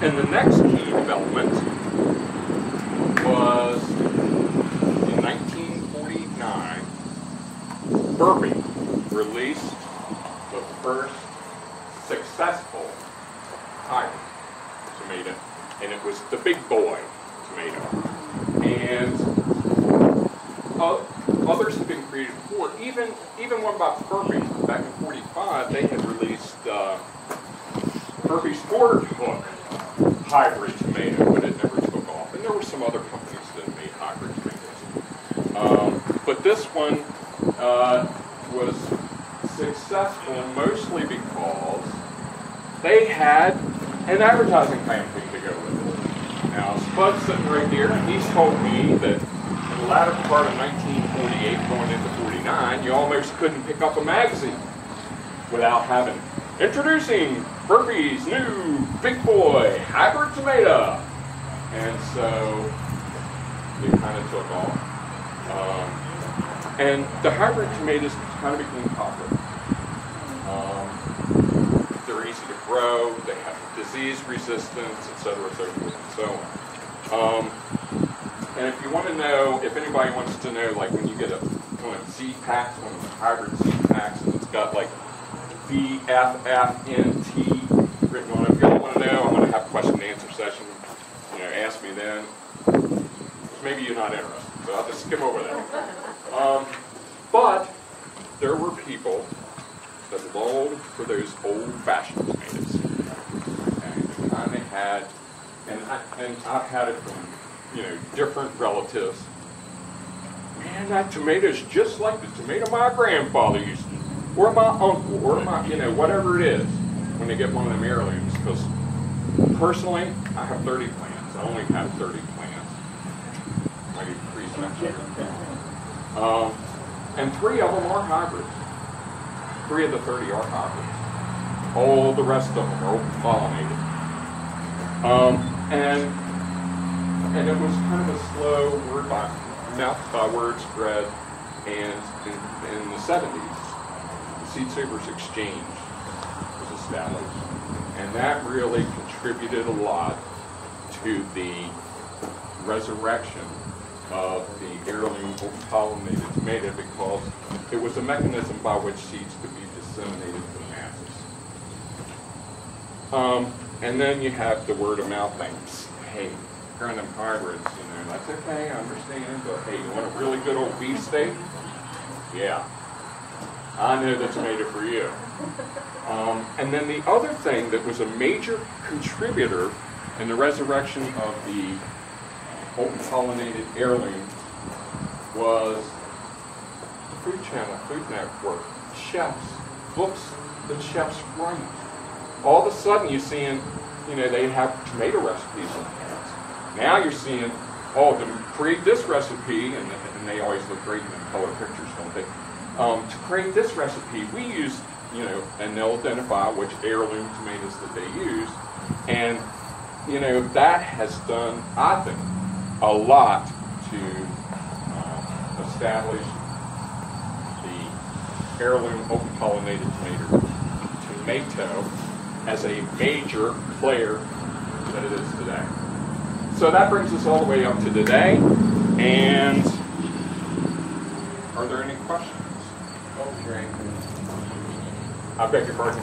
And the next key development was in 1949, Burpee released the first successful hybrid tomato, and it was the big boy tomato. And others have been created before. Even one about Burpee, back in '45, they had released Burpee Sport Hook hybrid tomato, but it never took off. And there were some other companies that made hybrid tomatoes. But this one was successful mostly because they had an advertising campaign to go with it. Now, Spud's sitting right here, and he's told me that in the latter part of 1948, going into '49, you almost couldn't pick up a magazine without having introducing Burpee's new big boy hybrid tomato. And so it kind of took off. And the hybrid tomatoes kind of became popular. They're easy to grow, they have disease resistance, etc., so forth and so on. And if you want to know, if anybody wants to know, like when you get one of seed packs, one of the hybrid seed packs, and it's got like VFFNT written on it, if you want to know, I'm going to have a question and answer session. Ask me then. Maybe you're not interested, so I'll just skim over that. But there were people that longed for those old-fashioned tomatoes. And I had, and I've had it from, different relatives. Man, that tomato's just like the tomato my grandfather used to, or my uncle, or my, whatever it is, when they get one of them heirlooms. Because personally, I have 30 plants. I only have 30 plants. Might increase next year. And 3 of them are hybrids. 3 of the 30 are hybrids. All the rest of them are open pollinated. And it was kind of a slow mouth by word spread. And in the 70s, the Seed Savers Exchange was established. And that really contributed a lot to the resurrection of the heirloom pollinated tomato, because it was a mechanism by which seeds could be disseminated to the masses. And then you have the word of mouth things. Hey, growing them hybrids, that's okay, I understand, but hey, you want a really good old beef steak? Yeah, I know the tomato for you. And then the other thing that was a major contributor in the resurrection of the open pollinated heirloom was the Food Channel, Food Network, chefs, books that chefs write. All of a sudden you're seeing, they have tomato recipes in the cans. Now you're seeing, to create this recipe, and they always look great in the color pictures, don't they? To create this recipe, we use, and they'll identify which heirloom tomatoes that they use. And, that has done, I think, a lot to establish the heirloom open pollinated tomato as a major player that it is today. So that brings us all the way up to today. And are there any questions? I beg your pardon.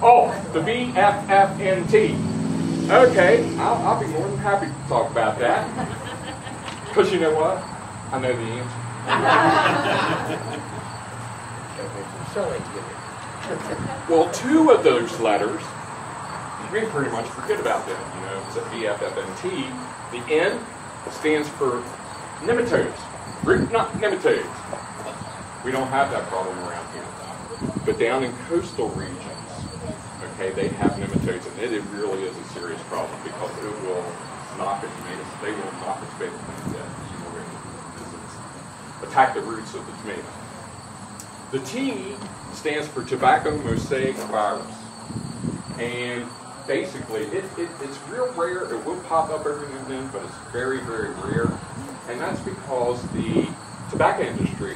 Oh, the BFFNT. Okay, I'll be more than happy to talk about that. Because you know what? I know the answer. Well, 2 of those letters, we can pretty much forget about them. It's a BFFNT. The N stands for nematodes, root knot nematodes. We don't have that problem around here. But down in coastal regions, okay, they have nematodes, and it really is a serious problem because it will knock the tomatoes. They will knock the tomato plants dead. Attack the roots of the tomato. The T stands for tobacco mosaic virus, and basically it's real rare. It will pop up every now and then, but it's very, very rare, and that's because the tobacco industry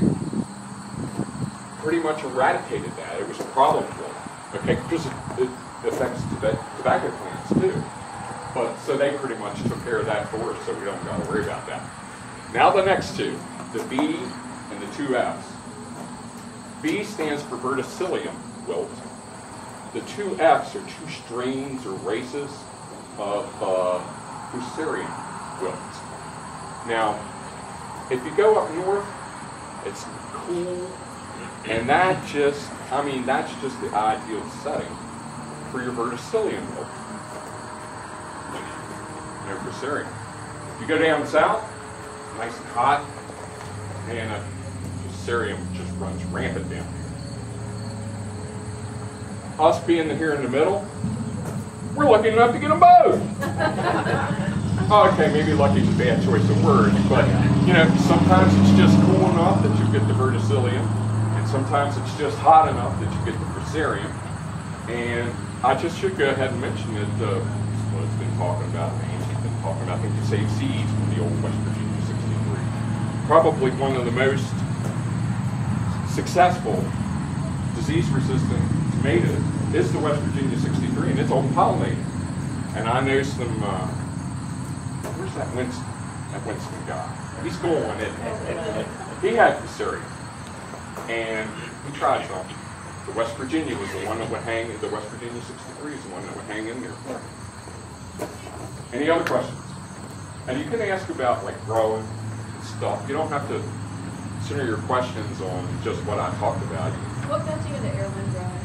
pretty much eradicated that. It was a problem for them, okay, because affects tobacco plants too. But so they pretty much took care of that for us, so we don't got to worry about that. Now the next two, the B and the two F's. B stands for verticillium wilt. The two F's are two strains or races of fusarium wilt. Now, if you go up north, it's cool, and that's just the ideal setting for your verticillium wilt. No fusarium. If you go down south, nice and hot, and fusarium just runs rampant down here. Us being here in the middle, we're lucky enough to get them both. Okay, maybe lucky is a bad choice of words, but sometimes it's just cool enough that you get the verticillium, and sometimes it's just hot enough that you get the fusarium. And I just should go ahead and mention that what it's been talking about, Nancy's been talking about, I think you save seeds from the old West Virginia 63. Probably one of the most successful disease-resistant tomatoes is the West Virginia 63, and it's all pollinated. And I know some, where's that Winston guy? He's going, and he had fusarium, and he tried some. The West Virginia was the one that would hang, the West Virginia 63 is the one that would hang in there. Any other questions? And you can ask about like growing and stuff. You don't have to center your questions on just what I talked about. What got you into heirloom growing?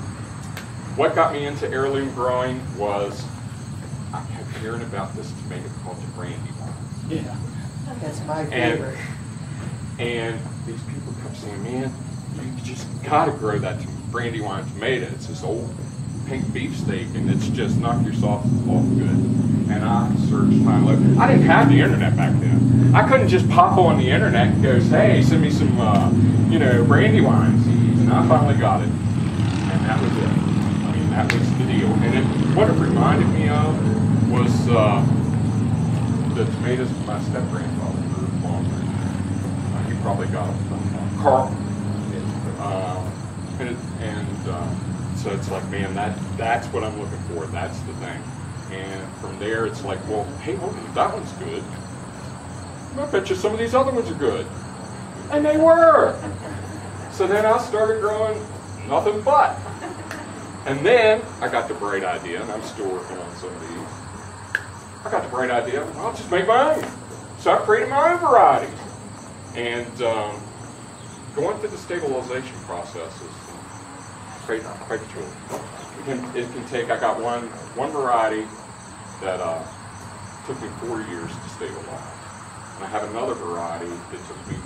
What got me into heirloom growing was I kept hearing about this tomato called the Randy Sine. Yeah, that's my favorite. And these people kept saying, man, you just got to grow that Brandywine tomato. It's this old pink beefsteak, and it's just knocked your socks off good. And I searched high and low. I didn't have the internet back then. I couldn't just pop on the internet and go, hey, send me some, Brandywine seeds. And I finally got it, and that was it. I mean, that was the deal. And what it reminded me of was the tomatoes my step-grandfather grew longer. He probably got them from Carl. So it's like, man, that's what I'm looking for. That's the thing. And from there, it's like, well, hey, look, that one's good. I bet you some of these other ones are good. And they were. So then I started growing nothing but. And then I got the bright idea, and I'm still working on some of these. I got the bright idea, well, I'll just make my own. So I created my own varieties. And going through the stabilization process is quite a chore. It can take, I got one variety that took me 4 years to stabilize. And I have another variety that took me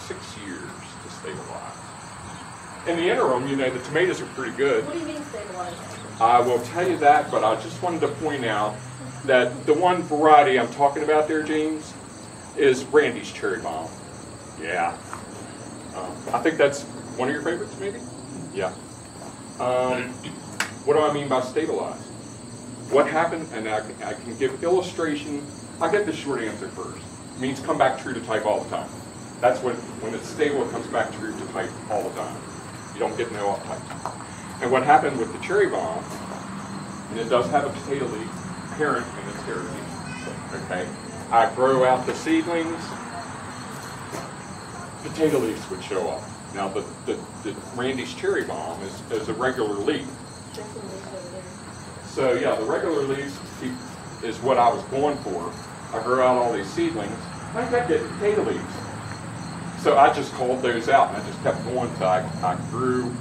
6 years to stabilize. In the interim, the tomatoes are pretty good. What do you mean stabilizing? I will tell you that, but I just wanted to point out that the one variety I'm talking about there, James, is Randy's Cherry Bomb. Yeah. I think that's one of your favorites, maybe? Yeah. What do I mean by stabilize? What happened, and I can give illustration. I'll get the short answer first. It means come back true to type all the time. That's when it's stable, it comes back true to type all the time. You don't get no off types. And what happened with the Cherry Bomb, and it does have a potato leaf parent in its heritage. Okay? I grow out the seedlings, potato leaves would show up. Now the Randy's Cherry Bomb is a regular leaf. So yeah, the regular leaves is what I was going for. I grew out all these seedlings, and I kept getting potato leaves. So I just called those out, and I just kept going until I grew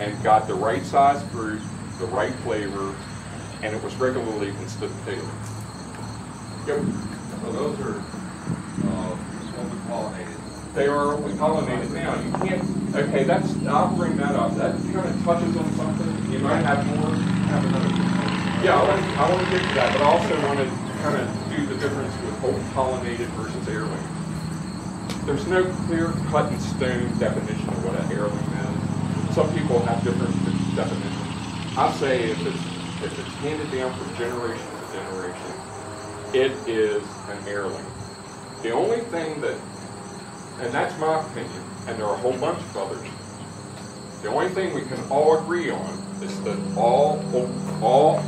and got the right size fruit, the right flavor, and it was regular leaf instead of potato leaf. Yep. So those are only pollinated. They are only pollinated now. You can't, okay, I'll bring that up. That kind of touches on something. You might have more, have another. Yeah, I want to get to that, but I also want to kind of do the difference with whole pollinated versus heirloom. There's no clear cut and stone definition of what an heirloom is. Some people have different definitions. I say if it's handed down from generation to generation, it is an heirloom. The only thing that, and that's my opinion, and there are a whole bunch of others, The only thing we can all agree on is that all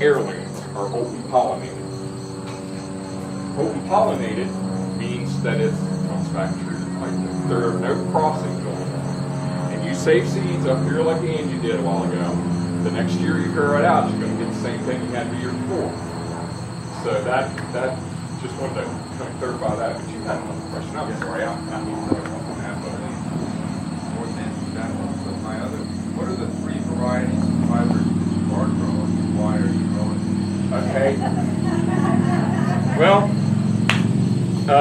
heirlooms are open pollinated. Open pollinated means that it comes back true. Like there are no crossing going on. And you save seeds up here like Angie did a while ago. The next year you grow it out, you're going to get the same thing you had the year before. So that just wanted to kind of clarify that, but you had another question. I'm sorry, I need to follow up on that. More than that one, but my other, what are the 3 varieties of hybrids that you are growing, and why are you growing them? Okay. Well,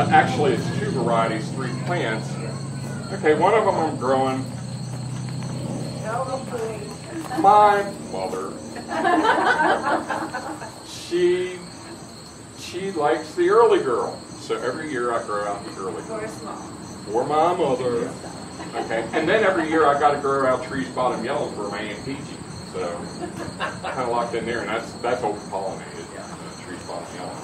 actually it's 2 varieties, 3 plants. Okay, one of them I'm growing. My mother. She likes the early girl. So every year I grow out the early girl. For my mother. Okay. And then every year I got to grow out trees bottom yellow for my Aunt Peachy. So kind of locked in there, and that's open pollinated. Trees bottom yellow.